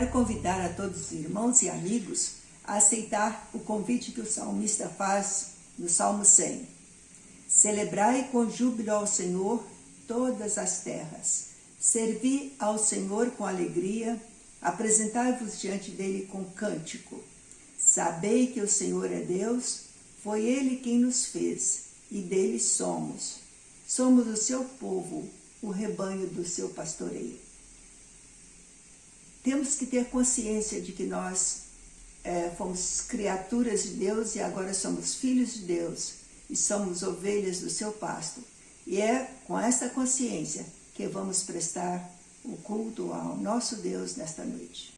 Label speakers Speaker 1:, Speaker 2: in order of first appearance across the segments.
Speaker 1: quero convidar a todos os irmãos e amigos a aceitar o convite que o salmista faz no Salmo 100. Celebrai com júbilo ao Senhor todas as terras. Servi ao Senhor com alegria, apresentai-vos diante dele com cântico. Sabei que o Senhor é Deus, foi ele quem nos fez, e dele somos. Somos o seu povo, o rebanho do seu pastoreio. Temos que ter consciência de que nós fomos criaturas de Deus e agora somos filhos de Deus e somos ovelhas do seu pasto. E é com essa consciência que vamos prestar o culto ao nosso Deus nesta noite.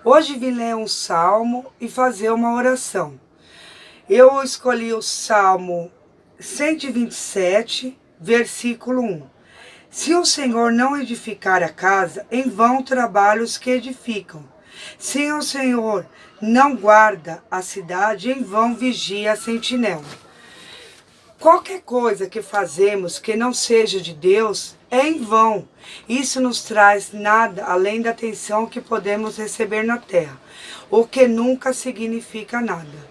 Speaker 2: Hoje vim ler um salmo e fazer uma oração. Eu escolhi o Salmo 127, versículo 1. Se o Senhor não edificar a casa, em vão trabalham os que edificam. Se o Senhor não guarda a cidade, em vão vigia a sentinela. Qualquer coisa que fazemos que não seja de Deus é em vão. Isso nos traz nada além da atenção que podemos receber na terra, o que nunca significa nada.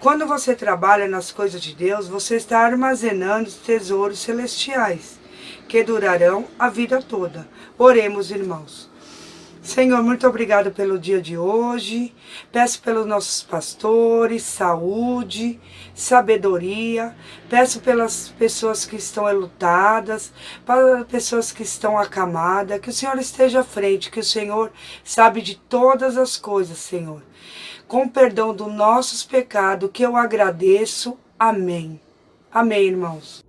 Speaker 2: Quando você trabalha nas coisas de Deus, você está armazenando tesouros celestiais, que durarão a vida toda. Oremos, irmãos. Senhor, muito obrigado pelo dia de hoje. Peço pelos nossos pastores, saúde, sabedoria. Peço pelas pessoas que estão enlutadas, para pessoas que estão acamadas. Que o Senhor esteja à frente, que o Senhor sabe de todas as coisas, Senhor. Com perdão dos nossos pecados, que eu agradeço. Amém. Amém, irmãos.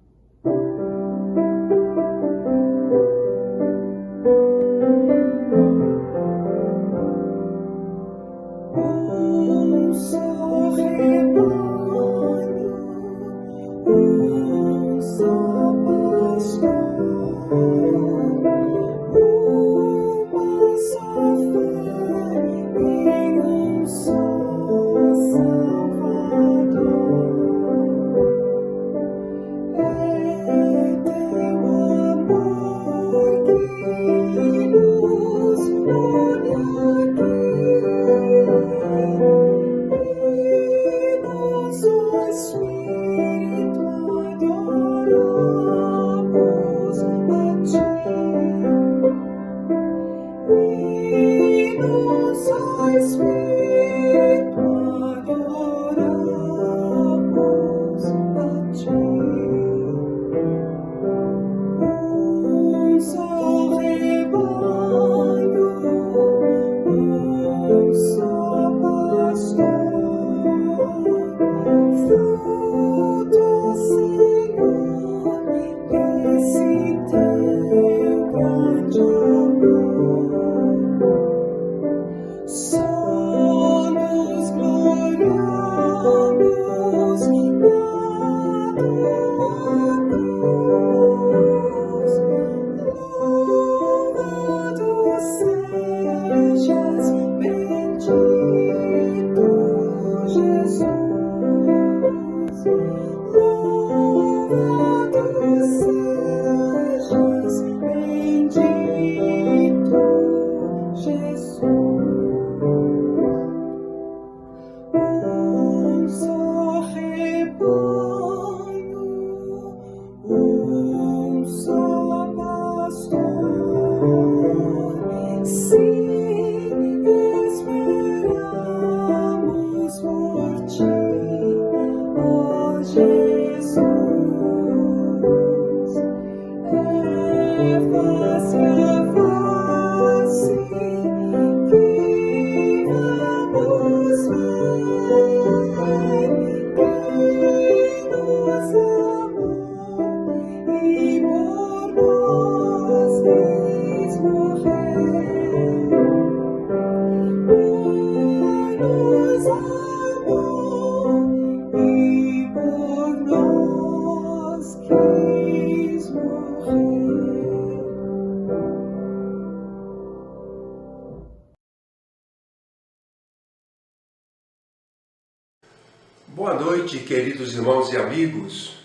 Speaker 3: Boa noite, queridos irmãos e amigos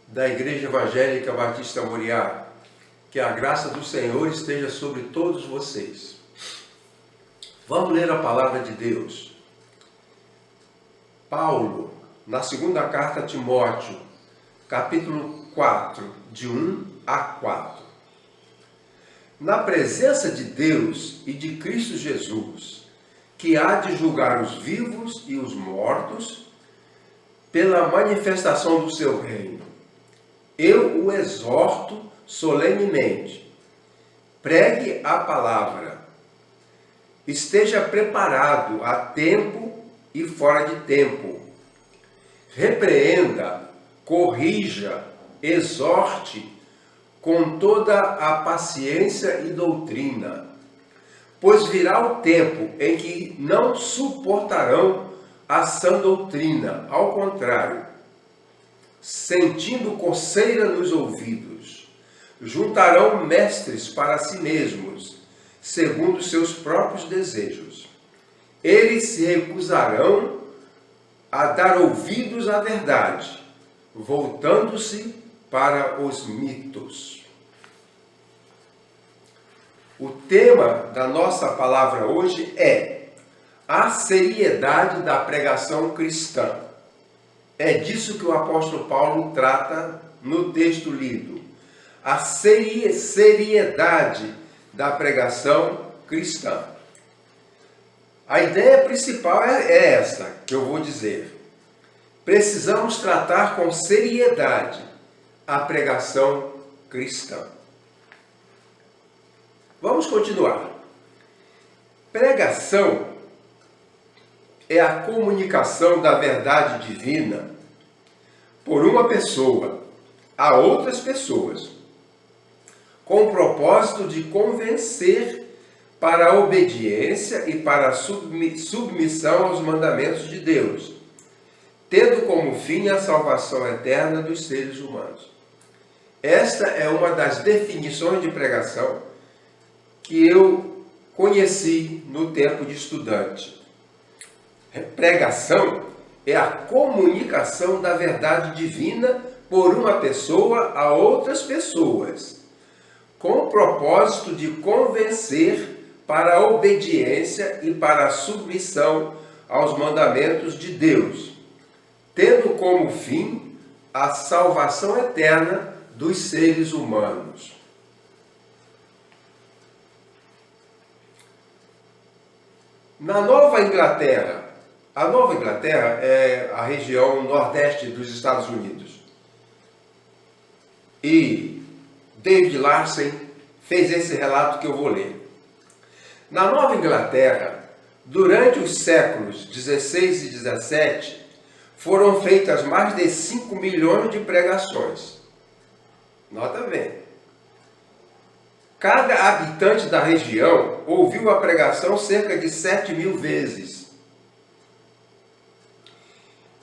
Speaker 3: da Igreja Evangélica Batista Moriá. Que a graça do Senhor esteja sobre todos vocês. Vamos ler a palavra de Deus. Paulo, na segunda carta a Timóteo, capítulo 4, de 1 a 4. Na presença de Deus e de Cristo Jesus, que há de julgar os vivos e os mortos, pela manifestação do seu reino. Eu o exorto solenemente. Pregue a palavra. Esteja preparado a tempo e fora de tempo. Repreenda, corrija, exorte com toda a paciência e doutrina. Pois virá o tempo em que não suportarão a sã doutrina, ao contrário, sentindo coceira nos ouvidos, juntarão mestres para si mesmos, segundo seus próprios desejos. Eles se recusarão a dar ouvidos à verdade, voltando-se para os mitos. O tema da nossa palavra hoje é a seriedade da pregação cristã. É disso que o apóstolo Paulo trata no texto lido. A seriedade da pregação cristã. A ideia principal é esta que eu vou dizer. Precisamos tratar com seriedade a pregação cristã. Vamos continuar. Pregação é a comunicação da verdade divina por uma pessoa a outras pessoas, com o propósito de convencer para a obediência e para a submissão aos mandamentos de Deus, tendo como fim a salvação eterna dos seres humanos. Esta é uma das definições de pregação que eu conheci no tempo de estudante. Pregação é a comunicação da verdade divina por uma pessoa a outras pessoas, com o propósito de convencer para a obediência e para a submissão aos mandamentos de Deus, tendo como fim a salvação eterna dos seres humanos. Na Nova Inglaterra, a Nova Inglaterra é a região nordeste dos Estados Unidos. E David Larsen fez esse relato que eu vou ler. Na Nova Inglaterra, durante os séculos 16 e 17, foram feitas mais de 5 milhões de pregações. Nota bem. Cada habitante da região ouviu a pregação cerca de 7.000 vezes,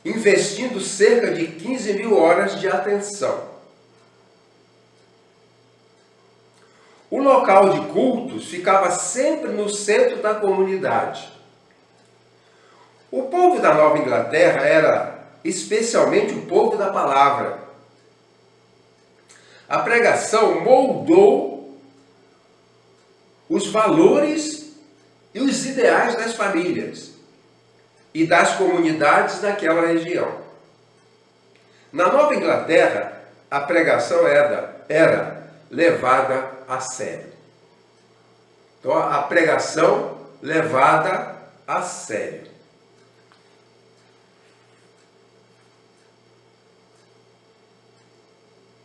Speaker 3: investindo cerca de 15.000 horas de atenção. O local de cultos ficava sempre no centro da comunidade. O povo da Nova Inglaterra era especialmente o povo da palavra. A pregação moldou os valores e os ideais das famílias e das comunidades daquela região. Na Nova Inglaterra, a pregação era levada a sério. Então, a pregação levada a sério.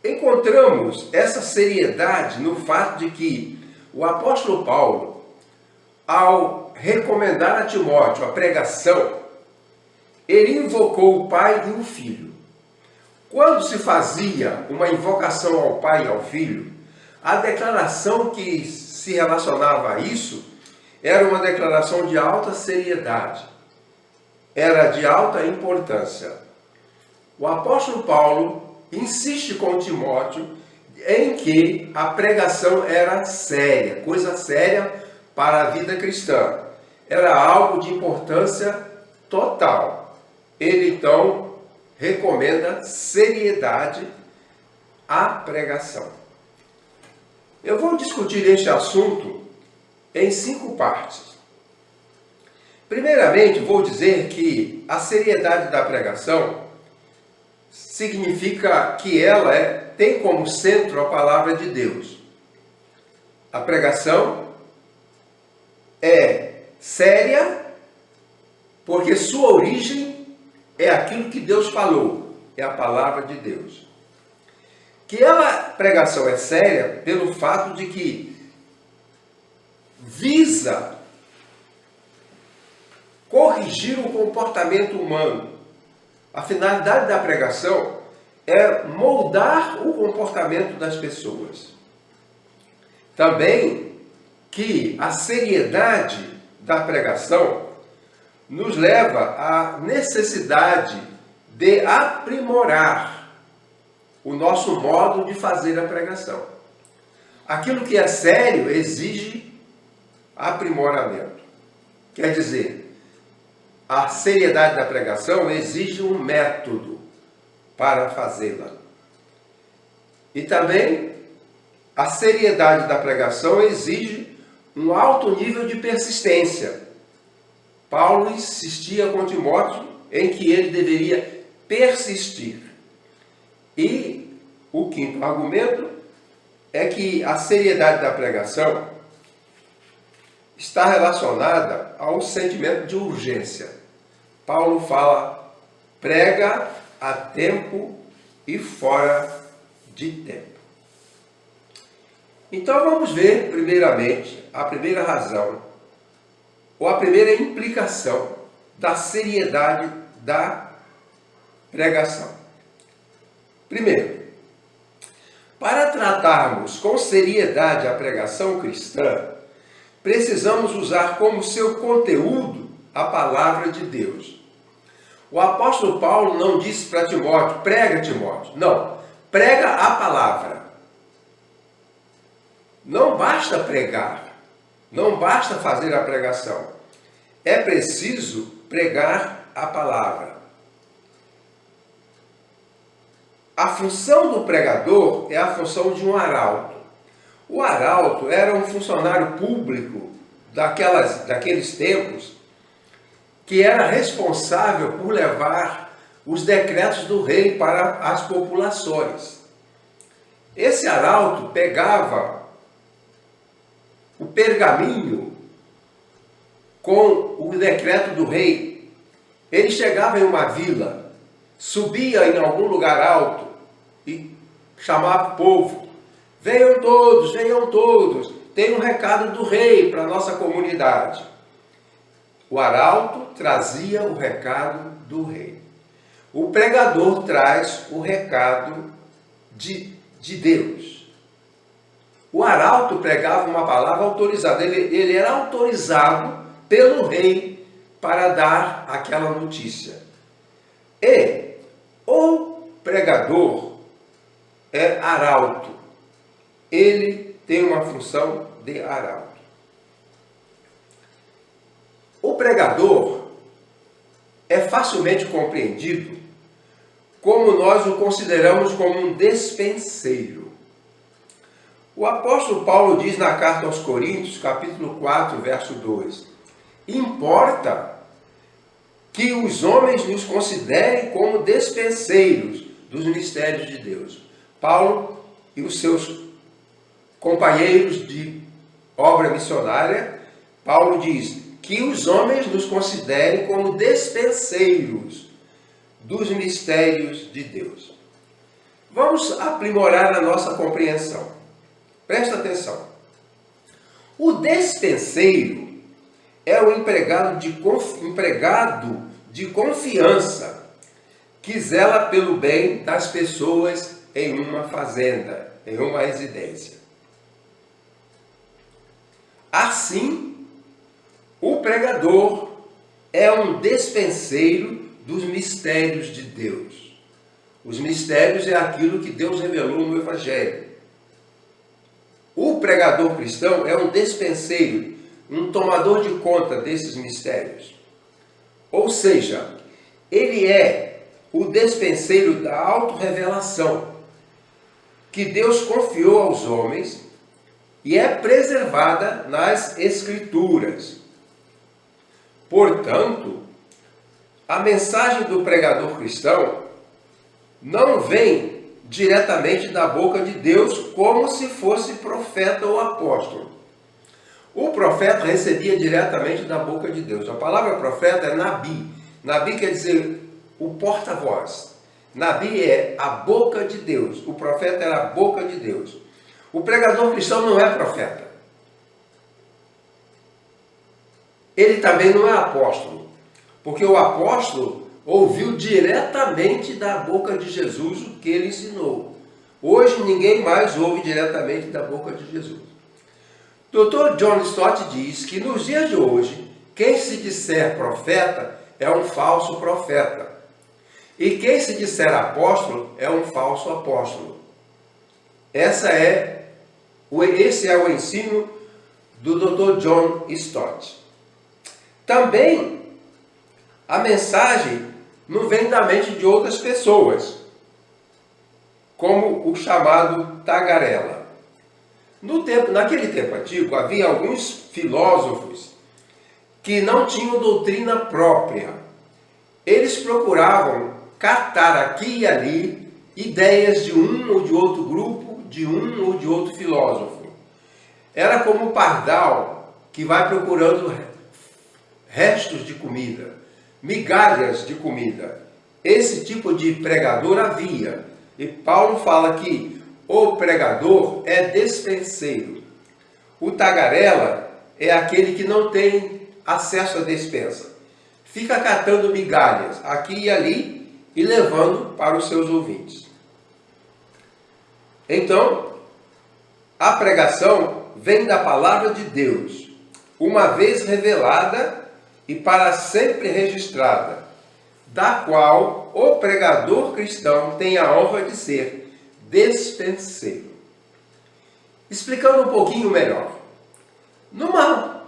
Speaker 3: Encontramos essa seriedade no fato de que o apóstolo Paulo, ao recomendar a Timóteo a pregação, ele invocou o Pai e o Filho. Quando se fazia uma invocação ao Pai e ao Filho, a declaração que se relacionava a isso era uma declaração de alta seriedade, era de alta importância. O apóstolo Paulo insiste com Timóteo em que a pregação era séria, coisa séria para a vida cristã. Era algo de importância total. Ele, então, recomenda seriedade à pregação. Eu vou discutir este assunto em 5 partes. Primeiramente, vou dizer que a seriedade da pregação significa que ela tem como centro a palavra de Deus. A pregação é séria porque sua origem é aquilo que Deus falou, é a palavra de Deus. Que a pregação é séria pelo fato de que visa corrigir o comportamento humano. A finalidade da pregação é moldar o comportamento das pessoas. Também que a seriedade da pregação nos leva à necessidade de aprimorar o nosso modo de fazer a pregação. Aquilo que é sério exige aprimoramento. Quer dizer, a seriedade da pregação exige um método para fazê-la. E também a seriedade da pregação exige um alto nível de persistência. Paulo insistia com Timóteo em que ele deveria persistir. E o quinto argumento é que a seriedade da pregação está relacionada ao sentimento de urgência. Paulo fala, prega a tempo e fora de tempo. Então vamos ver, primeiramente, a primeira razão, ou a primeira implicação da seriedade da pregação. Primeiro, para tratarmos com seriedade a pregação cristã, precisamos usar como seu conteúdo a palavra de Deus. O apóstolo Paulo não disse para Timóteo, prega Timóteo. Não, prega a palavra. Não basta pregar, não basta fazer a pregação. É preciso pregar a palavra. A função do pregador é a função de um arauto. O arauto era um funcionário público daqueles tempos que era responsável por levar os decretos do rei para as populações. Esse arauto pegava o pergaminho com o decreto do rei. Ele chegava em uma vila, subia em algum lugar alto e chamava o povo. Venham todos, tem um recado do rei para a nossa comunidade. O arauto trazia o recado do rei. O pregador traz o recado de Deus. O arauto pregava uma palavra autorizada. Ele era autorizado pelo rei para dar aquela notícia. E o pregador é arauto. Ele tem uma função de arauto. O pregador é facilmente compreendido como nós o consideramos como um despenseiro. O apóstolo Paulo diz na carta aos Coríntios, capítulo 4, verso 2, importa que os homens nos considerem como despenseiros dos mistérios de Deus. Paulo e os seus companheiros de obra missionária, Paulo diz que os homens nos considerem como despenseiros dos mistérios de Deus. Vamos aprimorar a nossa compreensão. Presta atenção. O despenseiro é o empregado de confiança que zela pelo bem das pessoas em uma fazenda, em uma residência. Assim, o pregador é um despenseiro dos mistérios de Deus. Os mistérios é aquilo que Deus revelou no Evangelho. O pregador cristão é um despenseiro, um tomador de conta desses mistérios. Ou seja, ele é o despenseiro da autorrevelação que Deus confiou aos homens e é preservada nas Escrituras. Portanto, a mensagem do pregador cristão não vem diretamente da boca de Deus como se fosse profeta ou apóstolo. O profeta recebia diretamente da boca de Deus. A palavra profeta é nabi. Nabi quer dizer o porta-voz. Nabi é a boca de Deus. O profeta era a boca de Deus. O pregador cristão não é profeta. Ele também não é apóstolo. Porque o apóstolo ouviu diretamente da boca de Jesus o que ele ensinou. Hoje ninguém mais ouve diretamente da boca de Jesus. Dr. John Stott diz que nos dias de hoje, quem se disser profeta é um falso profeta. E quem se disser apóstolo é um falso apóstolo. Esse é o ensino do Dr. John Stott. Também a mensagem não vem da mente de outras pessoas, como o chamado tagarela. Naquele tempo antigo, havia alguns filósofos que não tinham doutrina própria. Eles procuravam catar aqui e ali ideias de um ou de outro grupo, de um ou de outro filósofo. Era como o pardal que vai procurando restos de comida, migalhas de comida. Esse tipo de pregador havia. E Paulo fala que o pregador é despenseiro. O tagarela é aquele que não tem acesso à despensa. Fica catando migalhas aqui e ali e levando para os seus ouvintes. Então, a pregação vem da palavra de Deus, uma vez revelada e para sempre registrada, da qual o pregador cristão tem a honra de ser despenseiro. Explicando um pouquinho melhor. Numa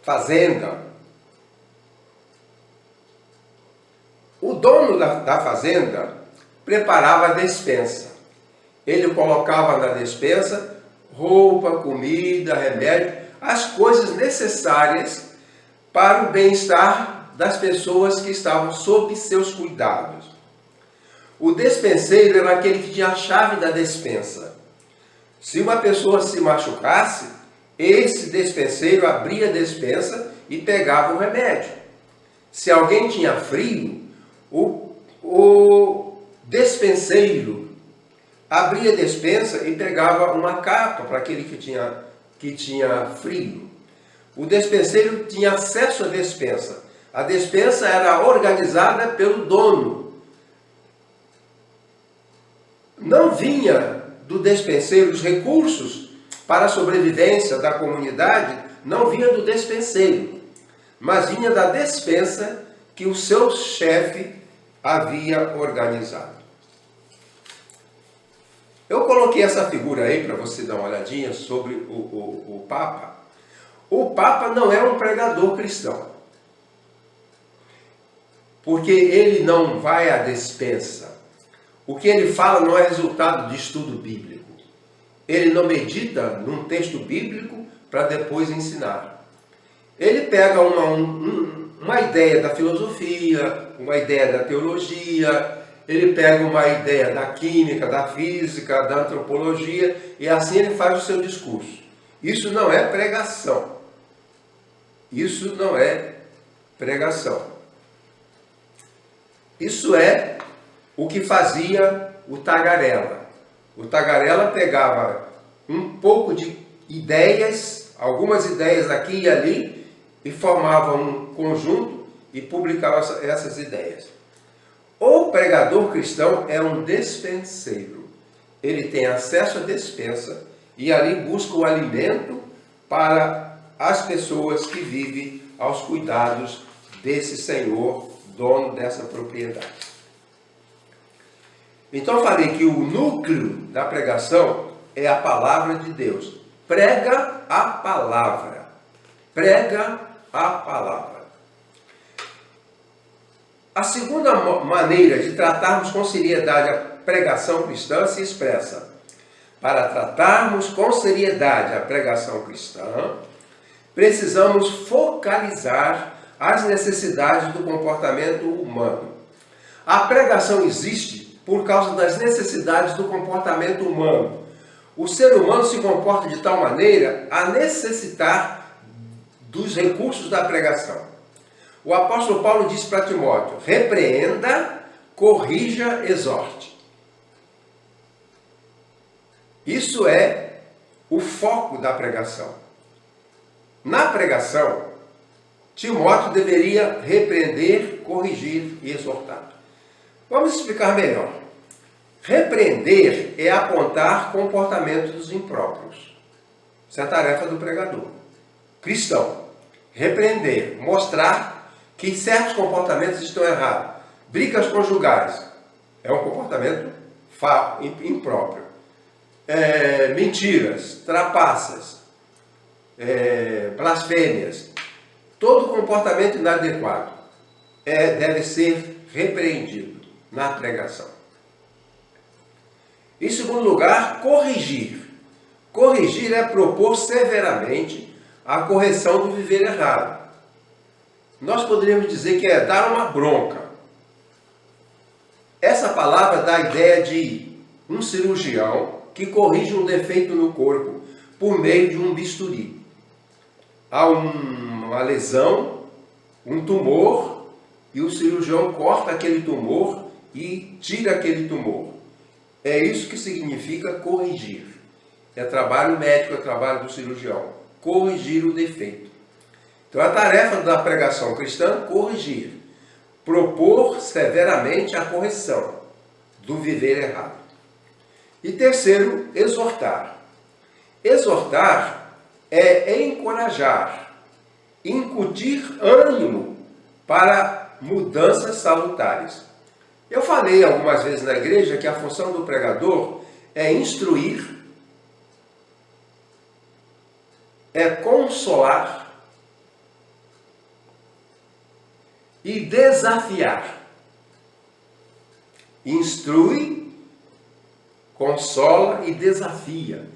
Speaker 3: fazenda, o dono da fazenda preparava a despensa. Ele colocava na despensa roupa, comida, remédio, as coisas necessárias para o bem-estar das pessoas que estavam sob seus cuidados. O despenseiro era aquele que tinha a chave da despensa. Se uma pessoa se machucasse, esse despenseiro abria a despensa e pegava o remédio. Se alguém tinha frio, o despenseiro abria a despensa e pegava uma capa para aquele que tinha frio. O despenseiro tinha acesso à despensa. A despensa era organizada pelo dono. Não vinha do despenseiro os recursos para a sobrevivência da comunidade, não vinha do despenseiro, mas vinha da despensa que o seu chefe havia organizado. Eu coloquei essa figura aí para você dar uma olhadinha sobre o Papa. O Papa não é um pregador cristão, porque ele não vai à despensa. O que ele fala não é resultado de estudo bíblico. Ele não medita num texto bíblico para depois ensinar. Ele pega uma ideia da filosofia, uma ideia da teologia, ele pega uma ideia da química, da física, da antropologia, e assim ele faz o seu discurso. Isso não é pregação. Isso não é pregação. Isso é o que fazia o tagarela. O tagarela pegava um pouco de ideias, algumas ideias aqui e ali, e formava um conjunto e publicava essas ideias. O pregador cristão é um despenseiro. Ele tem acesso à despensa e ali busca o alimento para as pessoas que vivem aos cuidados desse senhor, dono dessa propriedade. Então eu falei que o núcleo da pregação é a palavra de Deus. Prega a palavra. Prega a palavra. A segunda maneira de tratarmos com seriedade a pregação cristã se expressa: para tratarmos com seriedade a pregação cristã, precisamos focalizar as necessidades do comportamento humano. A pregação existe por causa das necessidades do comportamento humano. O ser humano se comporta de tal maneira a necessitar dos recursos da pregação. O apóstolo Paulo disse para Timóteo: repreenda, corrija, exorte. Isso é o foco da pregação. Na pregação, Timóteo deveria repreender, corrigir e exortar. Vamos explicar melhor. Repreender é apontar comportamentos impróprios. Isso é a tarefa do pregador cristão. Repreender, mostrar que certos comportamentos estão errados. Brigas conjugais é um comportamento impróprio. Mentiras, trapaças, blasfêmias. Todo comportamento inadequado deve ser repreendido na pregação. Em segundo lugar, corrigir. Corrigir é propor severamente a correção do viver errado. Nós poderíamos dizer que é dar uma bronca. essa palavra dá a ideia de um cirurgião que corrige um defeito no corpo por meio de um bisturi. Há uma lesão, um tumor, e o cirurgião corta aquele tumor e tira aquele tumor. É isso que significa corrigir. É trabalho médico, é trabalho do cirurgião. Corrigir o defeito. Então a tarefa da pregação cristã é corrigir. Propor severamente a correção do viver errado. E terceiro, exortar. Exortar é encorajar, incutir ânimo para mudanças salutares. Eu falei algumas vezes na igreja que a função do pregador é instruir, é consolar e desafiar. Instrui, consola e desafia.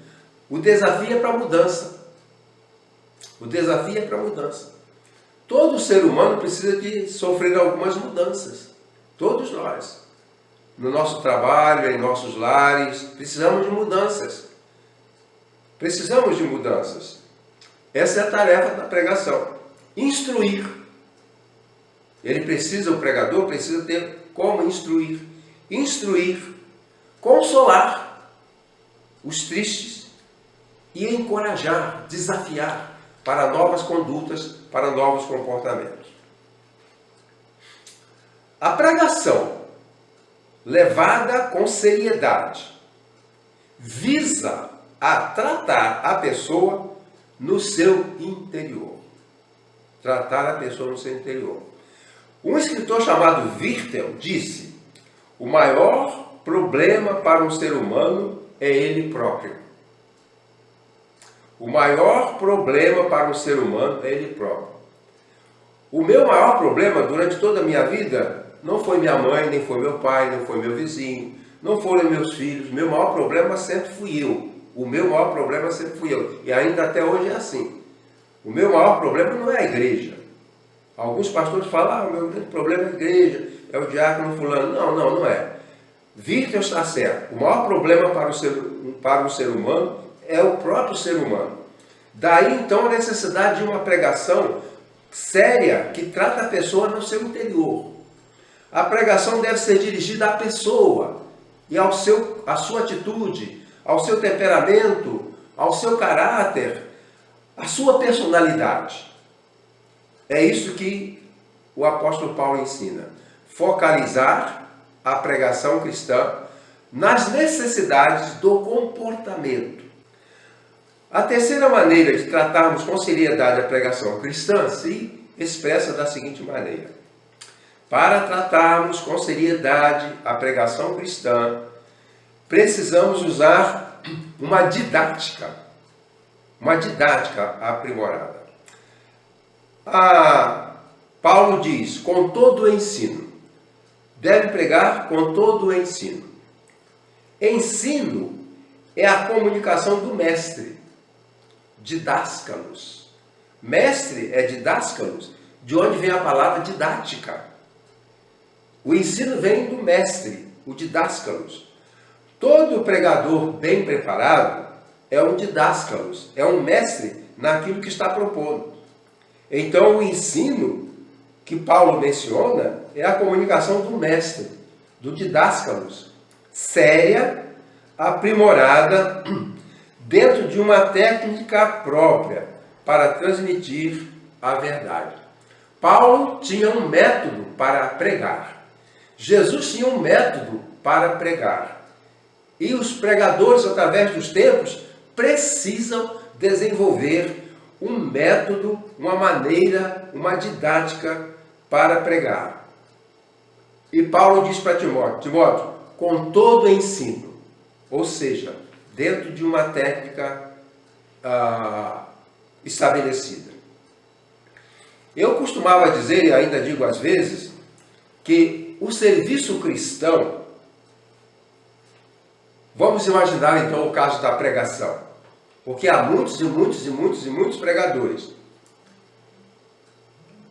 Speaker 3: O desafio é para a mudança. O desafio é para a mudança. Todo ser humano precisa de sofrer algumas mudanças. Todos nós. No nosso trabalho, em nossos lares, precisamos de mudanças. Precisamos de mudanças. Essa é a tarefa da pregação. Instruir. O pregador precisa ter como instruir. Instruir, consolar os tristes e encorajar, desafiar para novas condutas, para novos comportamentos. A pregação, levada com seriedade, visa a tratar a pessoa no seu interior. Tratar a pessoa no seu interior. Um escritor chamado Virtel disse: o maior problema para um ser humano é ele próprio. O maior problema para um ser humano é ele próprio. O meu maior problema durante toda a minha vida não foi minha mãe, nem foi meu pai, nem foi meu vizinho, não foram meus filhos. O meu maior problema sempre fui eu. O meu maior problema sempre fui eu. E ainda até hoje é assim. O meu maior problema não é a igreja. Alguns pastores falam: o meu grande problema é a igreja, é o diácono fulano. Não é. Virtel está certo. O maior problema para o ser humano é o próprio ser humano. Daí então a necessidade de uma pregação séria que trata a pessoa no seu interior. A pregação deve ser dirigida à pessoa e à sua atitude, ao seu temperamento, ao seu caráter, à sua personalidade. É isso que o apóstolo Paulo ensina. Focalizar a pregação cristã nas necessidades do comportamento. A terceira maneira de tratarmos com seriedade a pregação cristã se expressa da seguinte maneira: para tratarmos com seriedade a pregação cristã, precisamos usar uma didática aprimorada. Paulo diz: com todo o ensino. Deve pregar com todo o ensino. Ensino é a comunicação do mestre. Didáscalos. Mestre é didáscalos, de onde vem a palavra didática. O ensino vem do mestre, o didáscalos. Todo pregador bem preparado é um didáscalos, é um mestre naquilo que está propondo. Então o ensino que Paulo menciona é a comunicação do mestre, do didáscalos, séria, aprimorada, dentro de uma técnica própria para transmitir a verdade. Paulo tinha um método para pregar. Jesus tinha um método para pregar. E os pregadores, através dos tempos, precisam desenvolver um método, uma maneira, uma didática para pregar. E Paulo diz para Timóteo, com todo ensino, ou seja, dentro de uma técnica estabelecida. Eu costumava dizer, e ainda digo às vezes, que o serviço cristão, vamos imaginar então o caso da pregação, porque há muitos pregadores,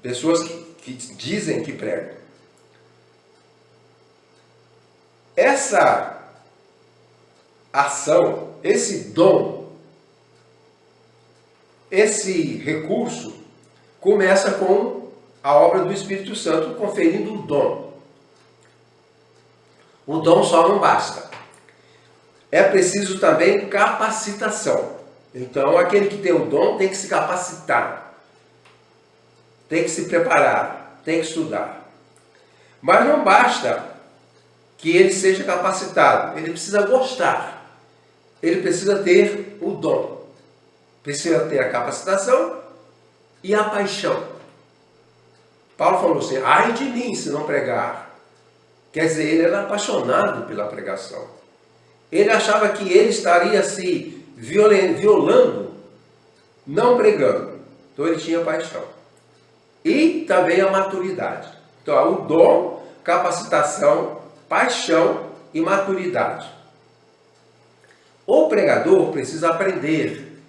Speaker 3: pessoas que dizem que pregam. essa ação, esse dom, esse recurso, começa com a obra do Espírito Santo conferindo o dom. O dom só não basta. É preciso também capacitação. Então, aquele que tem o dom tem que se capacitar, tem que se preparar, tem que estudar. Mas não basta que ele seja capacitado, ele precisa gostar, ele precisa ter o dom, precisa ter a capacitação e a paixão. Paulo falou assim, ai de mim se não pregar. Quer dizer, ele era apaixonado pela pregação. Ele achava que ele estaria se violando, não pregando. Então ele tinha paixão. E também a maturidade. Então, o dom, capacitação, paixão e maturidade. O pregador precisa aprender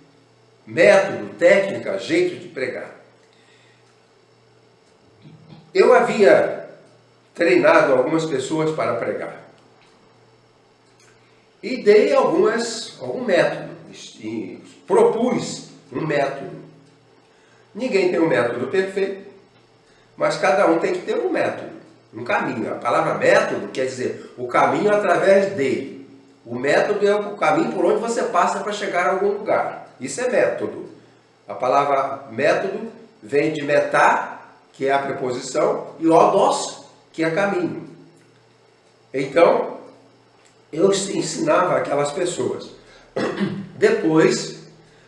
Speaker 3: método, técnica, jeito de pregar. Eu havia treinado algumas pessoas para pregar. E dei algum método, e propus um método. Ninguém tem um método perfeito, mas cada um tem que ter um método, um caminho. A palavra método quer dizer o caminho através dele. O método é o caminho por onde você passa para chegar a algum lugar. Isso é método. A palavra método vem de metá, que é a preposição, e odos, que é caminho. Então, eu ensinava aquelas pessoas. Depois,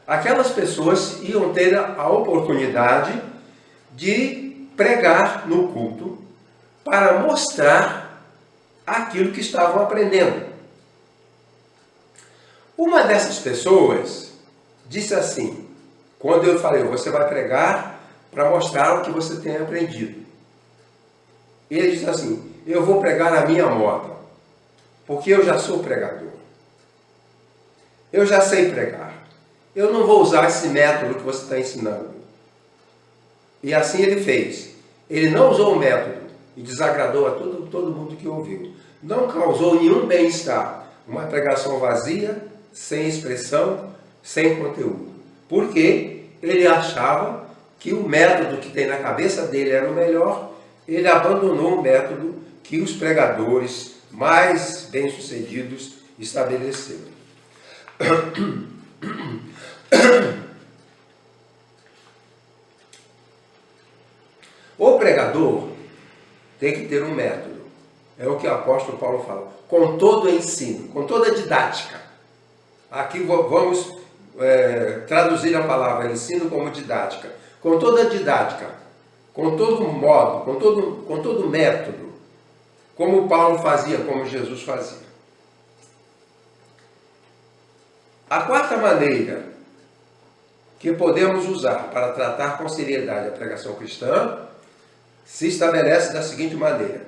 Speaker 3: aquelas pessoas iam ter a oportunidade de pregar no culto para mostrar aquilo que estavam aprendendo. Uma dessas pessoas disse assim, quando eu falei, você vai pregar para mostrar o que você tem aprendido. Ele disse assim, eu vou pregar a minha moda, porque eu já sou pregador. Eu já sei pregar. Eu não vou usar esse método que você está ensinando. E assim ele fez. Ele não usou o método e desagradou a todo mundo que ouviu. Não causou nenhum bem-estar. Uma pregação vazia, sem expressão, sem conteúdo. Porque ele achava que o método que tem na cabeça dele era o melhor. Ele abandonou o método que os pregadores mais bem-sucedidos estabeleceram. O pregador tem que ter um método. É o que o apóstolo Paulo fala. Com todo o ensino, com toda a didática. Aqui vamos traduzir a palavra ensino como didática. Com toda a didática, com todo o modo, com todo o método. Como Paulo fazia, como Jesus fazia. A quarta maneira que podemos usar para tratar com seriedade a pregação cristã se estabelece da seguinte maneira.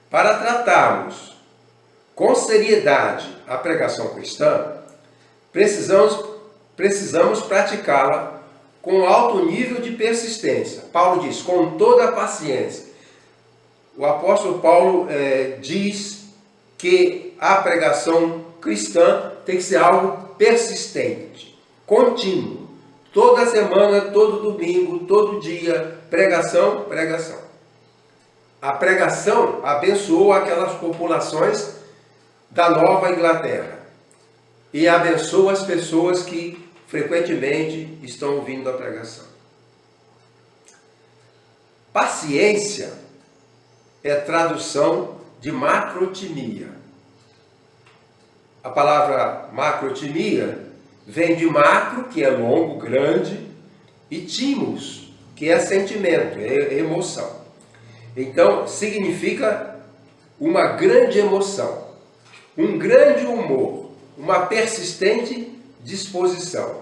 Speaker 3: Para tratarmos com seriedade a pregação cristã, precisamos praticá-la com alto nível de persistência. Paulo diz, com toda a paciência. O apóstolo Paulo diz que a pregação cristã tem que ser algo persistente, contínuo. Toda semana, todo domingo, todo dia, pregação, pregação. A pregação abençoou aquelas populações da Nova Inglaterra e abençoa as pessoas que frequentemente estão ouvindo a pregação. Paciência é tradução de macrotimia. A palavra macrotimia vem de macro, que é longo, grande, e timos, que é sentimento, é emoção. Então, significa uma grande emoção, um grande humor, uma persistente disposição.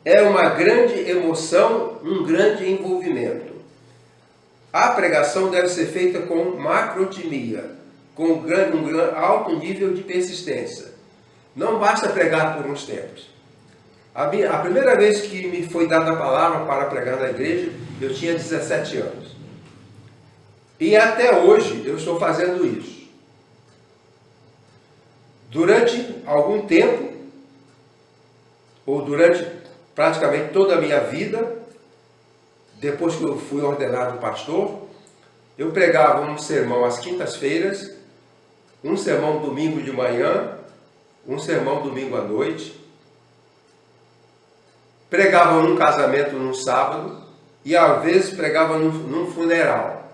Speaker 3: É uma grande emoção, um grande envolvimento. A pregação deve ser feita com macrotimia, com um alto nível de persistência. Não basta pregar por uns tempos. A primeira vez que me foi dada a palavra para pregar na igreja, eu tinha 17 anos. E até hoje eu estou fazendo isso. Durante algum tempo, ou durante praticamente toda a minha vida, depois que eu fui ordenado pastor, eu pregava um sermão às quintas-feiras, um sermão domingo de manhã, um sermão domingo à noite, pregava num casamento num sábado e às vezes pregava num funeral.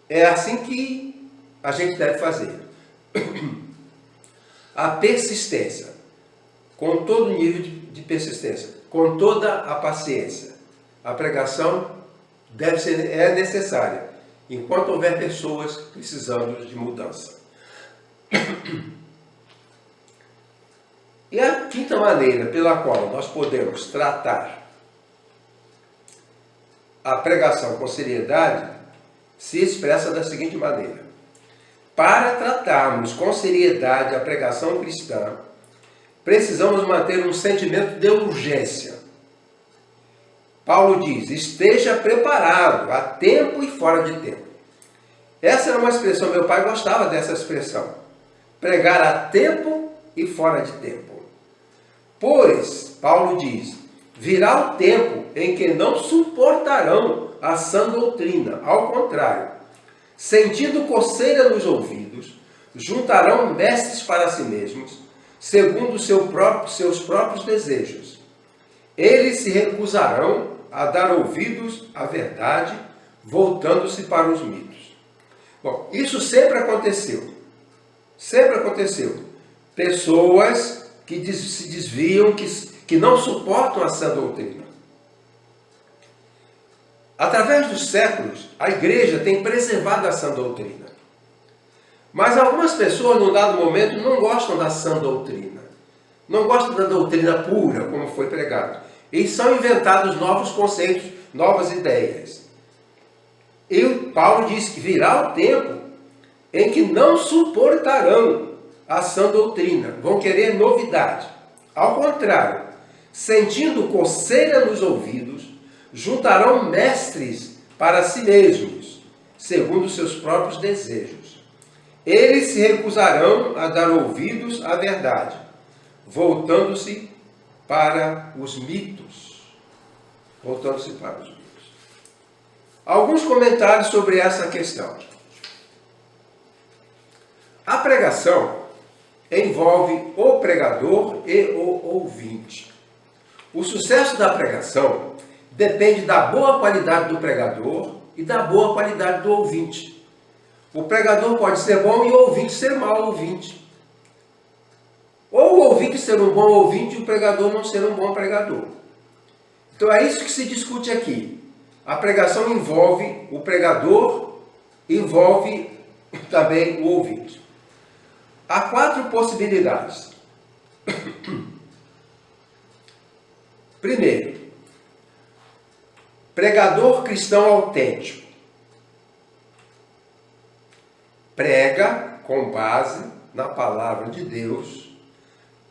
Speaker 3: É assim que a gente deve fazer. A persistência, com todo nível de persistência, com toda a paciência. A pregação é necessária, enquanto houver pessoas precisando de mudança. E a quinta maneira pela qual nós podemos tratar a pregação com seriedade se expressa da seguinte maneira. Para tratarmos com seriedade a pregação cristã, precisamos manter um sentimento de urgência. Paulo diz, esteja preparado, a tempo e fora de tempo. Essa é uma expressão, meu pai gostava dessa expressão. Pregar a tempo e fora de tempo. Pois, Paulo diz, virá o tempo em que não suportarão a sã doutrina. Ao contrário, sentindo coceira nos ouvidos, juntarão mestres para si mesmos, segundo seus próprios desejos. Eles se recusarão a dar ouvidos à verdade, voltando-se para os mitos. Bom, isso sempre aconteceu. Sempre aconteceu. Pessoas que se desviam, que não suportam a sã doutrina. Através dos séculos, a igreja tem preservado a sã doutrina. Mas algumas pessoas, num dado momento, não gostam da sã doutrina. Não gostam da doutrina pura, como foi pregado. E são inventados novos conceitos, novas ideias. E Paulo diz que virá o tempo em que não suportarão a sã doutrina, vão querer novidade. Ao contrário, sentindo coceira nos ouvidos, juntarão mestres para si mesmos, segundo seus próprios desejos. Eles se recusarão a dar ouvidos à verdade, voltando-se para os mitos. Voltando-se para os mitos. Alguns comentários sobre essa questão. A pregação envolve o pregador e o ouvinte. O sucesso da pregação depende da boa qualidade do pregador e da boa qualidade do ouvinte. O pregador pode ser bom e o ouvinte ser mau ouvinte. Ou o ouvinte ser um bom ouvinte e o pregador não ser um bom pregador. Então é isso que se discute aqui. A pregação envolve o pregador, envolve também o ouvinte. Há 4 possibilidades. Primeiro, pregador cristão autêntico. Prega com base na palavra de Deus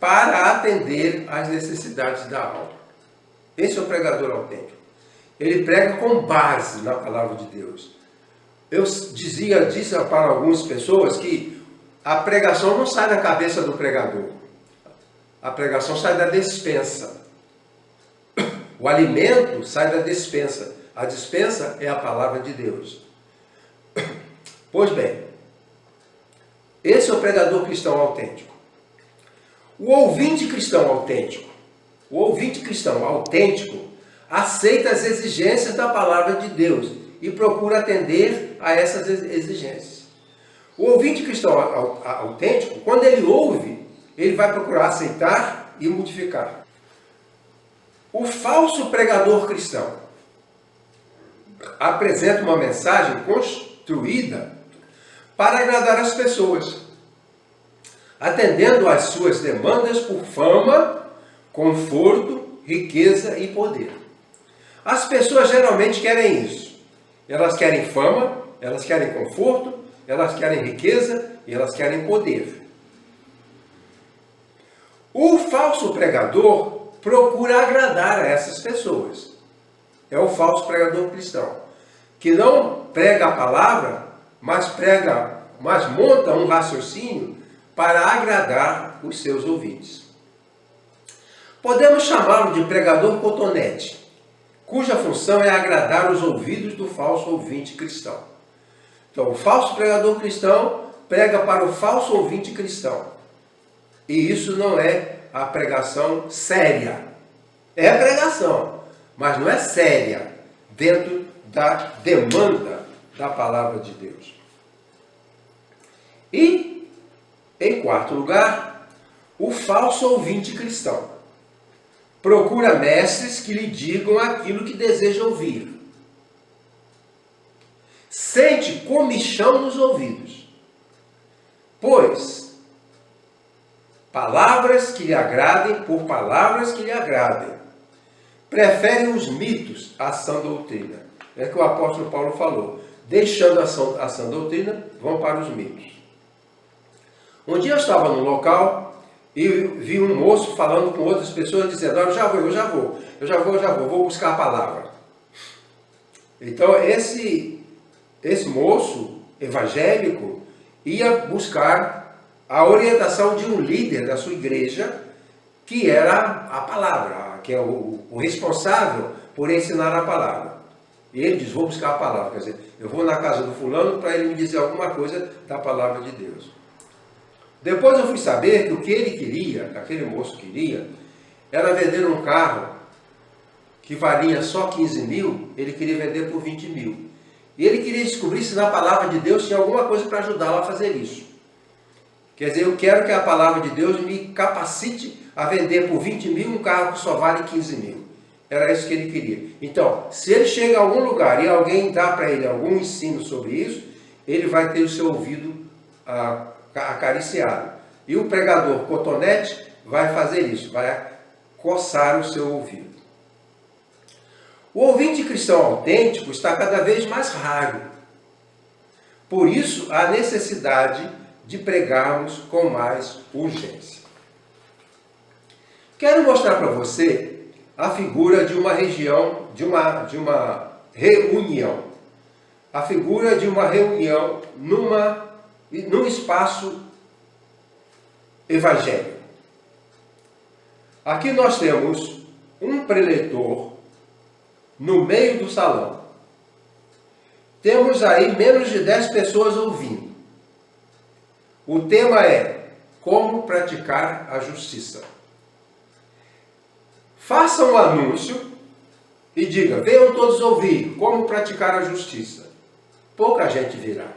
Speaker 3: para atender às necessidades da alma. Esse é o pregador autêntico. Ele prega com base na palavra de Deus. Eu disse para algumas pessoas que a pregação não sai da cabeça do pregador. A pregação sai da despensa. O alimento sai da despensa. A despensa é a palavra de Deus. Pois bem, esse é o pregador cristão autêntico. O ouvinte cristão autêntico. O ouvinte cristão autêntico aceita as exigências da palavra de Deus e procura atender a essas exigências. O ouvinte cristão autêntico, quando ele ouve, ele vai procurar aceitar e modificar. O falso pregador cristão apresenta uma mensagem construída para agradar as pessoas, atendendo às suas demandas por fama, conforto, riqueza e poder. As pessoas geralmente querem isso. Elas querem fama, elas querem conforto, elas querem riqueza e elas querem poder. O falso pregador procura agradar a essas pessoas. É o falso pregador cristão, que não prega a palavra, mas monta um raciocínio para agradar os seus ouvintes. Podemos chamá-lo de pregador cotonete, cuja função é agradar os ouvidos do falso ouvinte cristão. Então, o falso pregador cristão prega para o falso ouvinte cristão. E isso não é a pregação séria. É pregação, mas não é séria dentro da demanda da palavra de Deus. E, em quarto lugar, o falso ouvinte cristão procura mestres que lhe digam aquilo que deseja ouvir. Sente comichão nos ouvidos, pois palavras que lhe agradem por palavras que lhe agradem. Prefere os mitos à sã doutrina. É que o apóstolo Paulo falou. Deixando a sã doutrina, vão para os mitos. Um dia eu estava no local e vi um moço falando com outras pessoas, dizendo, eu já vou, vou buscar a palavra. Então esse moço evangélico ia buscar a orientação de um líder da sua igreja, que era a palavra, que é o responsável por ensinar a palavra. E ele diz, vou buscar a palavra, quer dizer, eu vou na casa do fulano para ele me dizer alguma coisa da palavra de Deus. Depois eu fui saber que o que ele queria, aquele moço queria, era vender um carro que valia só 15 mil, ele queria vender por 20 mil. E ele queria descobrir se na palavra de Deus tinha alguma coisa para ajudá-lo a fazer isso. Quer dizer, eu quero que a palavra de Deus me capacite a vender por 20 mil um carro que só vale 15 mil. Era isso que ele queria. Então, se ele chega a algum lugar e alguém dá para ele algum ensino sobre isso, ele vai ter o seu ouvido acariciado. E o pregador cotonete vai fazer isso, vai coçar o seu ouvido. O ouvinte cristão autêntico está cada vez mais raro. Por isso, há necessidade de pregarmos com mais urgência. Quero mostrar para você a figura de uma região, de uma reunião. A figura de uma reunião num espaço evangélico. Aqui nós temos um preletor no meio do salão. Temos aí menos de 10 pessoas ouvindo. O tema é como praticar a justiça. Faça um anúncio e diga, venham todos ouvir como praticar a justiça. Pouca gente virá.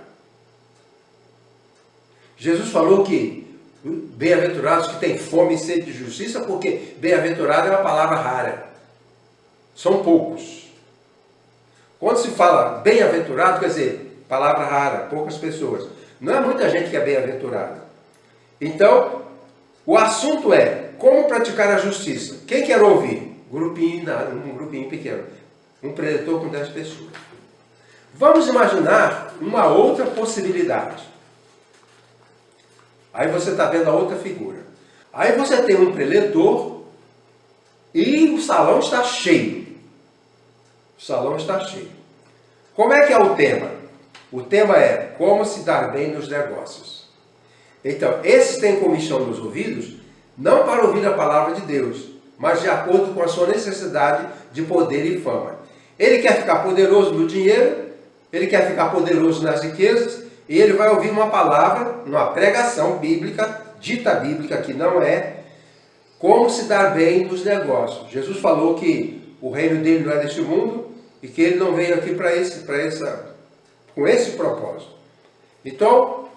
Speaker 3: Jesus falou que bem-aventurados que têm fome e sede de justiça, porque bem-aventurado é uma palavra rara. São poucos. Quando se fala bem-aventurado, quer dizer, palavra rara, poucas pessoas. Não é muita gente que é bem-aventurada. Então, o assunto é como praticar a justiça. Quem quer ouvir? Um grupinho pequeno. Um preletor com 10 pessoas. Vamos imaginar uma outra possibilidade. Aí você está vendo a outra figura. Aí você tem um preletor e o salão está cheio. O salão está cheio. Como é que é o tema? O tema é como se dar bem nos negócios. Então, esses têm comichão nos ouvidos, não para ouvir a palavra de Deus, mas de acordo com a sua necessidade de poder e fama. Ele quer ficar poderoso no dinheiro, ele quer ficar poderoso nas riquezas, e ele vai ouvir uma palavra, uma pregação bíblica, dita bíblica, que não é, como se dar bem nos negócios. Jesus falou que o reino dele não é deste mundo, e que ele não veio aqui com esse propósito. Então,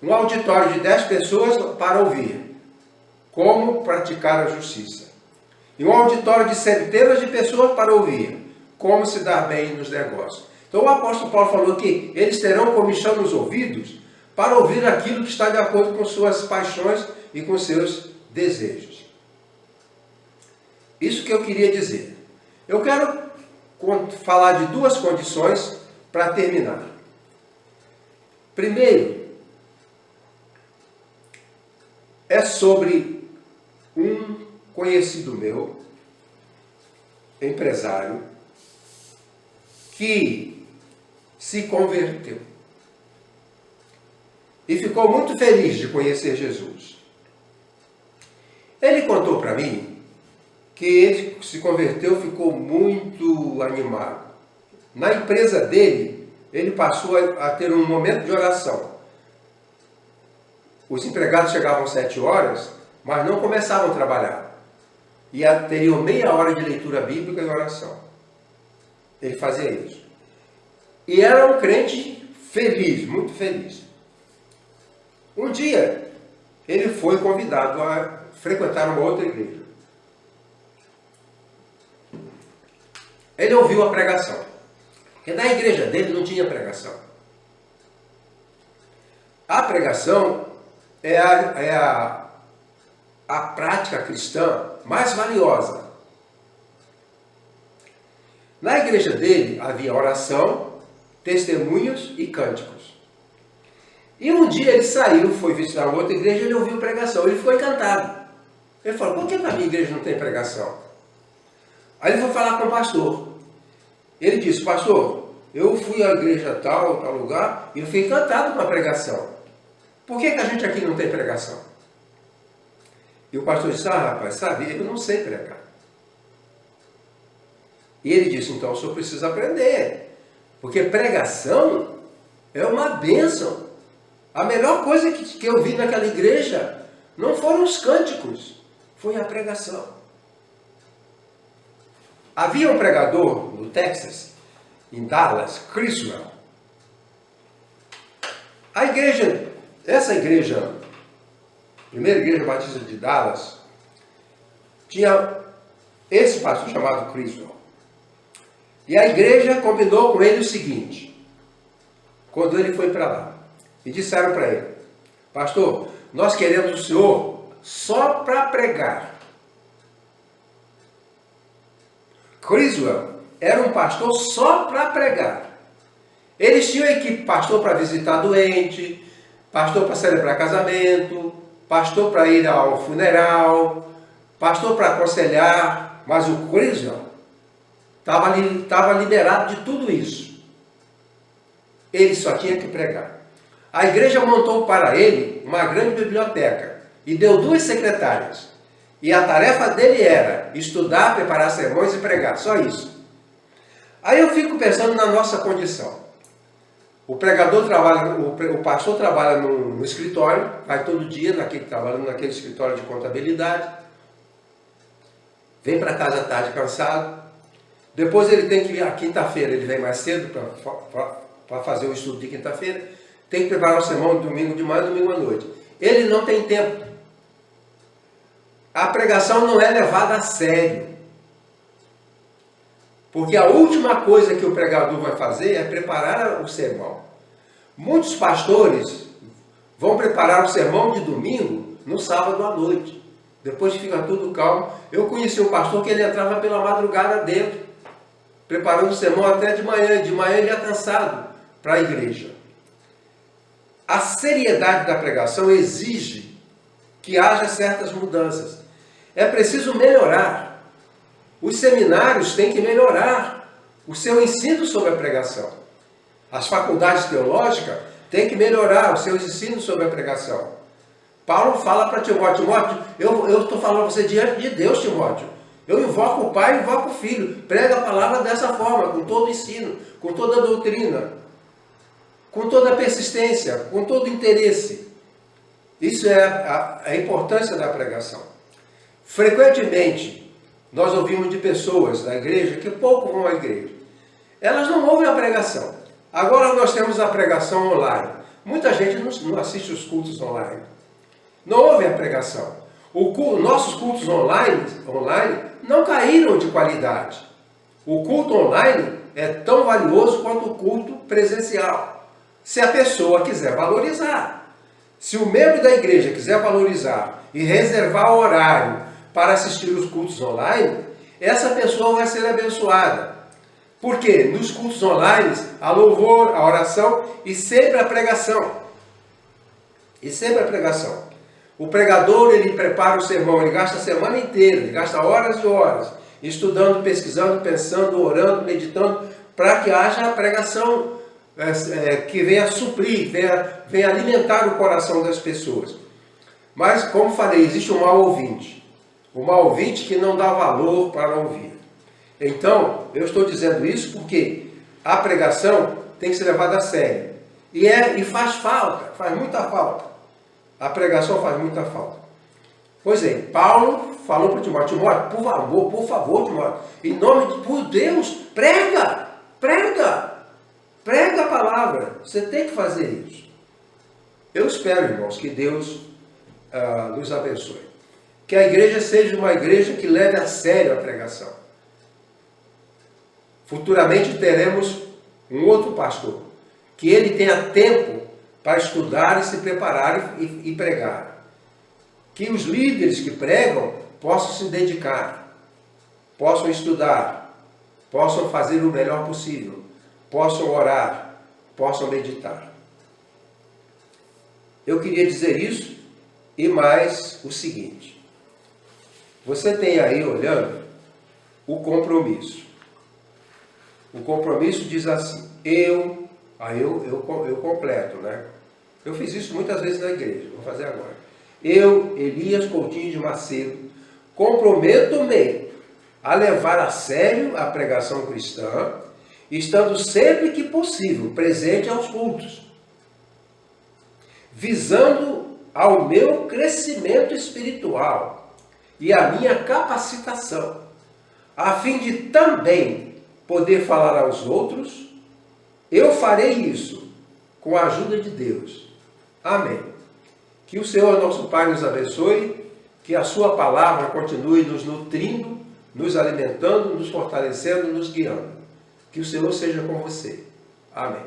Speaker 3: um auditório de 10 pessoas para ouvir como praticar a justiça. E um auditório de centenas de pessoas para ouvir como se dar bem nos negócios. Então o apóstolo Paulo falou que eles terão comichão nos ouvidos para ouvir aquilo que está de acordo com suas paixões e com seus desejos. Isso que eu queria dizer. Eu quero falar de duas condições para terminar. Primeiro, é sobre um conhecido meu, empresário, que se converteu. e ficou muito feliz de conhecer Jesus. Ele contou para mim que ele se converteu, ficou muito animado. Na empresa dele, ele passou a ter um momento de oração. Os empregados chegavam às 7 horas, mas não começavam a trabalhar. E teriam meia hora de leitura bíblica e oração. Ele fazia isso. E era um crente feliz, muito feliz. Um dia, ele foi convidado a frequentar uma outra igreja. Ele ouviu a pregação. Porque na igreja dele não tinha pregação. A pregação é a prática cristã mais valiosa. Na igreja dele havia oração, testemunhos e cânticos. E um dia ele saiu, foi visitar uma outra igreja e ele ouviu pregação. Ele ficou encantado. Ele falou, por que na minha igreja não tem pregação? Aí ele foi falar com o pastor. Ele disse, pastor, eu fui à igreja tal lugar, e eu fiquei encantado com a pregação. Por que a gente aqui não tem pregação? E o pastor disse, rapaz, sabe, eu não sei pregar. E ele disse, então o senhor precisa aprender. Porque pregação é uma bênção. A melhor coisa que eu vi naquela igreja não foram os cânticos, foi a pregação. Havia um pregador no Texas, em Dallas, Criswell. Essa igreja, primeira igreja batista de Dallas, tinha esse pastor chamado Criswell. E a igreja combinou com ele o seguinte, quando ele foi para lá, e disseram para ele, pastor, nós queremos o senhor só para pregar. Criswell era um pastor só para pregar. Eles tinham equipe, pastor para visitar doente, pastor para celebrar casamento, pastor para ir ao funeral, pastor para aconselhar, mas o Criswell estava liberado de tudo isso. Ele só tinha que pregar. A igreja montou para ele uma grande biblioteca e deu 2 secretárias. E a tarefa dele era estudar, preparar sermões e pregar, só isso. Aí eu fico pensando na nossa condição. O pastor trabalha no escritório, vai todo dia trabalhando naquele escritório de contabilidade, vem para casa à tarde cansado, depois ele tem que ir, à quinta-feira ele vem mais cedo para fazer o estudo de quinta-feira, tem que preparar o sermão domingo de manhã, domingo à noite. Ele não tem tempo. A pregação não é levada a sério. Porque a última coisa que o pregador vai fazer é preparar o sermão. Muitos pastores vão preparar o sermão de domingo no sábado à noite. Depois fica tudo calmo. Eu conheci um pastor que ele entrava pela madrugada dentro, preparando o sermão até de manhã. De manhã ele ia cansado para a igreja. A seriedade da pregação exige que haja certas mudanças. É preciso melhorar. Os seminários têm que melhorar o seu ensino sobre a pregação. As faculdades teológicas têm que melhorar os seus ensinos sobre a pregação. Paulo fala para Timóteo, eu estou falando para você diante de Deus, Timóteo. Eu invoco o Pai e invoco o Filho. Prega a palavra dessa forma, com todo o ensino, com toda a doutrina, com toda a persistência, com todo o interesse. Isso é a importância da pregação. Frequentemente, nós ouvimos de pessoas da igreja que pouco vão à igreja. Elas não ouvem a pregação. Agora nós temos a pregação online. Muita gente não assiste os cultos online. Não ouve a pregação. Nossos cultos online não caíram de qualidade. O culto online é tão valioso quanto o culto presencial. Se a pessoa quiser valorizar. Se o membro da igreja quiser valorizar e reservar horário para assistir os cultos online, essa pessoa vai ser abençoada. Porque nos cultos online, há louvor, a oração e sempre a pregação. E sempre a pregação. O pregador, ele prepara o sermão, ele gasta a semana inteira, ele gasta horas e horas, estudando, pesquisando, pensando, orando, meditando, para que haja a pregação que venha suprir, venha alimentar o coração das pessoas. Mas, como falei, existe um mau ouvinte. O mau ouvinte que não dá valor para ouvir. Então, eu estou dizendo isso porque a pregação tem que ser levada a sério. E faz falta, faz muita falta. A pregação faz muita falta. Pois é, Paulo falou para Timóteo, por favor, Timóteo, em nome de Deus, prega a palavra. Você tem que fazer isso. Eu espero, irmãos, que Deus nos abençoe. Que a igreja seja uma igreja que leve a sério a pregação. Futuramente teremos um outro pastor, que ele tenha tempo para estudar e se preparar e pregar. Que os líderes que pregam possam se dedicar, possam estudar, possam fazer o melhor possível, possam orar, possam meditar. Eu queria dizer isso e mais o seguinte. Você tem aí, olhando, o compromisso. O compromisso diz assim, eu completo, né? Eu fiz isso muitas vezes na igreja, vou fazer agora. Eu, Elias Coutinho de Macedo, comprometo-me a levar a sério a pregação cristã, estando sempre que possível presente aos cultos, visando ao meu crescimento espiritual e a minha capacitação, a fim de também poder falar aos outros. Eu farei isso com a ajuda de Deus. Amém. Que o Senhor, nosso Pai, nos abençoe, que a sua palavra continue nos nutrindo, nos alimentando, nos fortalecendo, nos guiando. Que o Senhor seja com você. Amém.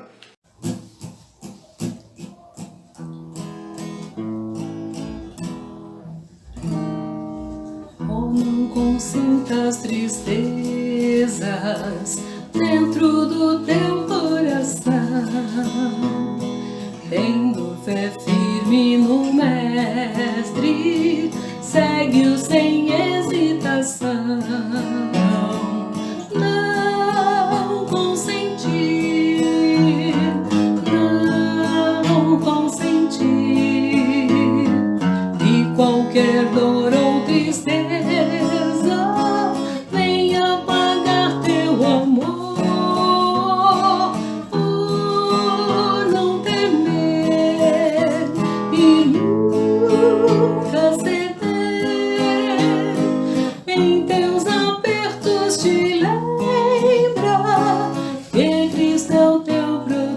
Speaker 4: Oh, não consintas tristezas dentro do teu coração, tendo fé firme no Mestre, segue-o sem hesitação. Não consentir que qualquer dor ou tristeza venha apagar teu amor. Não temer e nunca ceder. Em teus apertos te lembra que Cristo é o teu protetor.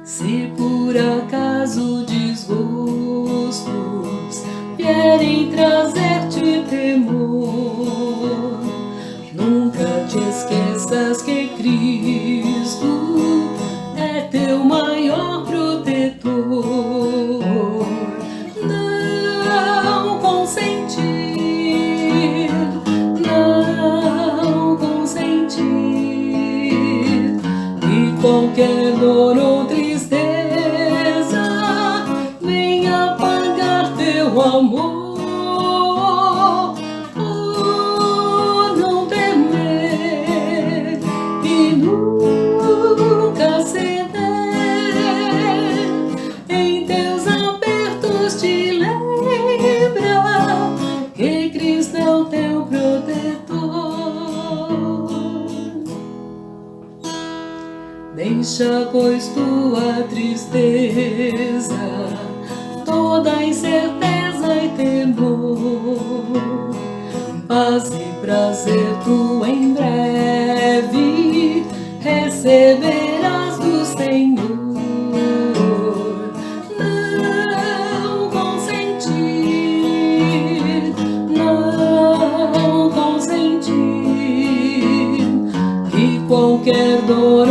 Speaker 4: Se por acaso desgostos vierem trazer-te temor, nunca te esqueças que Cristo é teu maior protetor. Não consentir que qualquer dor ou tristeza venha apagar teu amor. Não temer e nunca ceder. Em teus apertos te lembra que Cristo é o teu protetor. Deixa, pois, tua tristeza, toda incerteza e temor, paz e prazer tu em breve receberás do Senhor. Não consentir que qualquer dor